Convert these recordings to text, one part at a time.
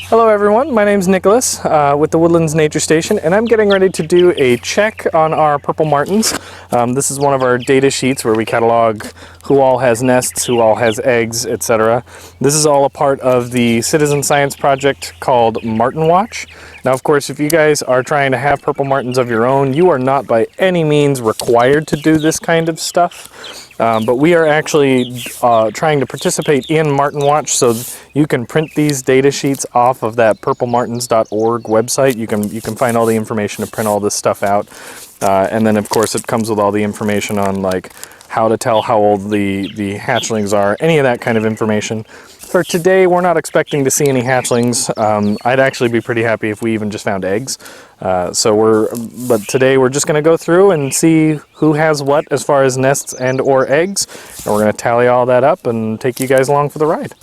Hello everyone, my name's Nicholas with the Woodlands Nature Station, and I'm getting ready to do a check on our purple martins. This is one of our data sheets where we catalog who all has nests, who all has eggs, etc. This is all a part of the citizen science project called Martin Watch. Now of course, if you guys are trying to have purple martins of your own, you are not by any means required to do this kind of stuff. But we are actually trying to participate in Martin Watch, so you can print these data sheets off of that purplemartins.org website. You can find all the information to print all this stuff out, and then of course it comes with all the information on like how to tell how old the hatchlings are, any of that kind of information. For today, we're not expecting to see any hatchlings. I'd actually be pretty happy if we even just found eggs. But today we're just going to go through and see who has what as far as nests and or eggs, and we're going to tally all that up and take you guys along for the ride.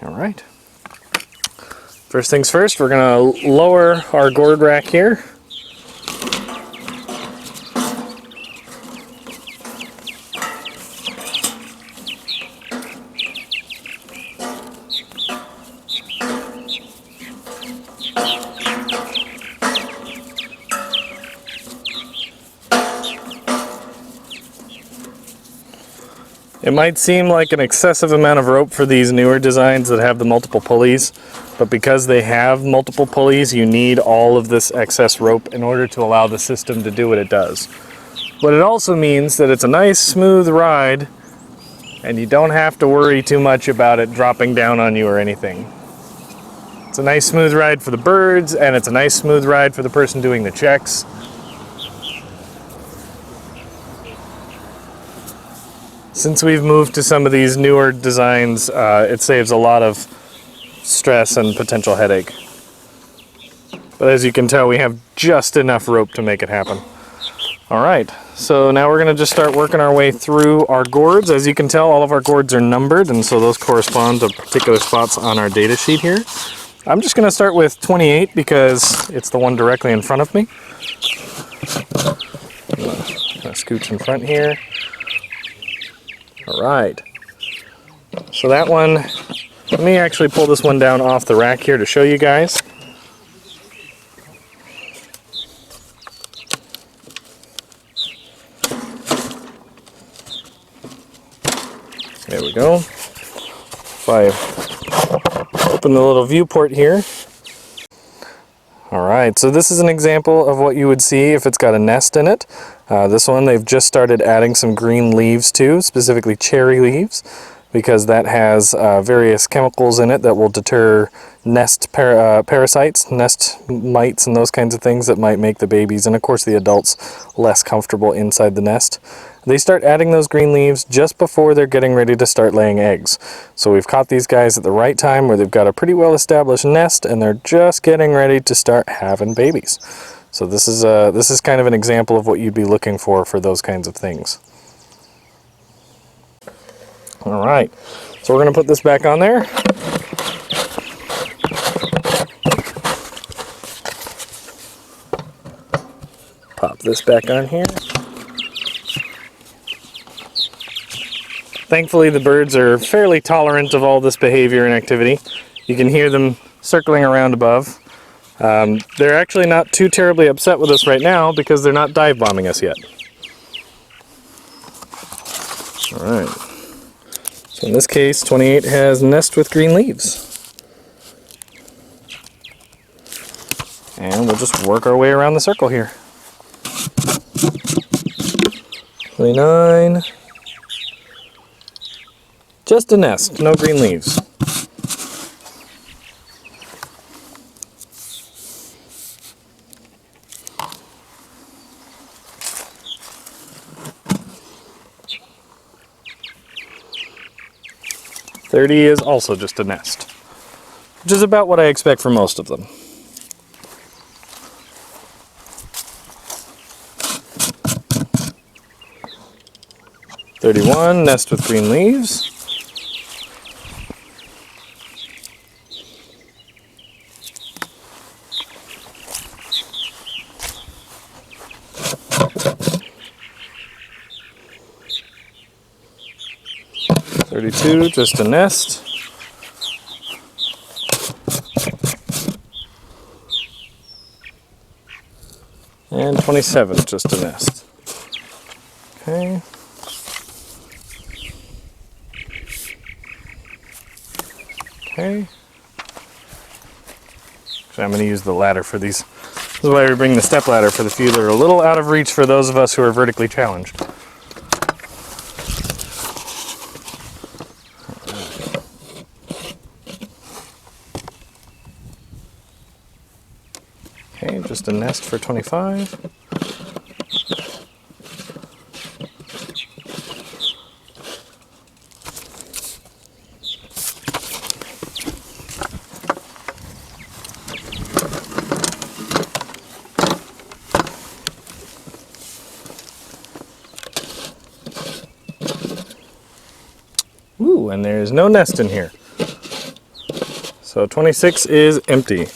All right. First things first, we're going to lower our gourd rack here. It might seem like an excessive amount of rope for these newer designs that have the multiple pulleys, but because they have multiple pulleys, you need all of this excess rope in order to allow the system to do what it does. But it also means that it's a nice smooth ride, and you don't have to worry too much about it dropping down on you or anything. It's a nice smooth ride for the birds, and it's a nice smooth ride for the person doing the checks. Since we've moved to some of these newer designs, it saves a lot of stress and potential headache. But as you can tell, we have just enough rope to make it happen. All right, so now we're going to just start working our way through our gourds. As you can tell, all of our gourds are numbered, and so those correspond to particular spots on our data sheet here. I'm just going to start with 28 because it's the one directly in front of me. I'm going to scooch in front here. All right, so that one, let me actually pull this one down off the rack here to show you guys. There we go. If I open the little viewport here. All right, so this is an example of what you would see if it's got a nest in it. This one they've just started adding some green leaves to, specifically cherry leaves, because that has various chemicals in it that will deter nest parasites, nest mites, and those kinds of things that might make the babies, and of course the adults, less comfortable inside the nest. They start adding those green leaves just before they're getting ready to start laying eggs. So we've caught these guys at the right time where they've got a pretty well established nest and they're just getting ready to start having babies. So this is kind of an example of what you'd be looking for those kinds of things. All right, so we're going to put this back on there. Pop this back on here. Thankfully, the birds are fairly tolerant of all this behavior and activity. You can hear them circling around above. They're actually not too terribly upset with us right now because they're not dive bombing us yet. All right. So in this case, 28 has nest with green leaves. And we'll just work our way around the circle here. 29. Just a nest, no green leaves. $30 is also just a nest, which is about what I expect for most of them. $31, nest with green leaves. $32, just a nest. And 27, just a nest. Okay. Okay. So I'm going to use the ladder for these. This is why we bring the step ladder for the few that are a little out of reach for those of us who are vertically challenged. Okay, just a nest for 25. Ooh, and there's no nest in here. So 26 is empty.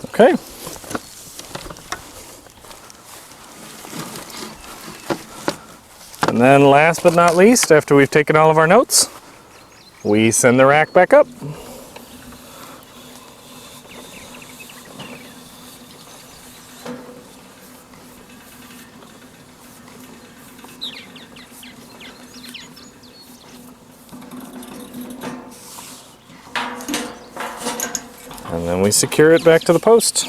Okay. And then last but not least, after we've taken all of our notes, we send the rack back up. And then we secure it back to the post.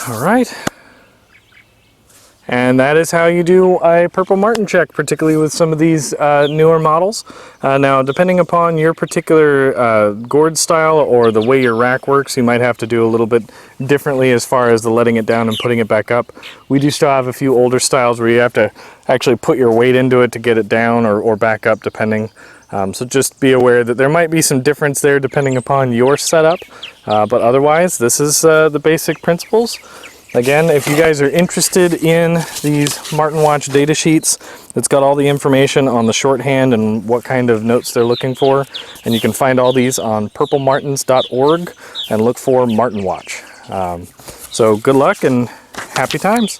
All right. And that is how you do a purple martin check, particularly with some of these newer models. Now, depending upon your particular gourd style or the way your rack works, you might have to do a little bit differently as far as the letting it down and putting it back up. We do still have a few older styles where you have to actually put your weight into it to get it down or back up, depending. So just be aware that there might be some difference there depending upon your setup. But otherwise, this is the basic principles. Again, if you guys are interested in these Martin Watch data sheets, it's got all the information on the shorthand and what kind of notes they're looking for. And you can find all these on purplemartins.org and look for Martin Watch. So good luck and happy times.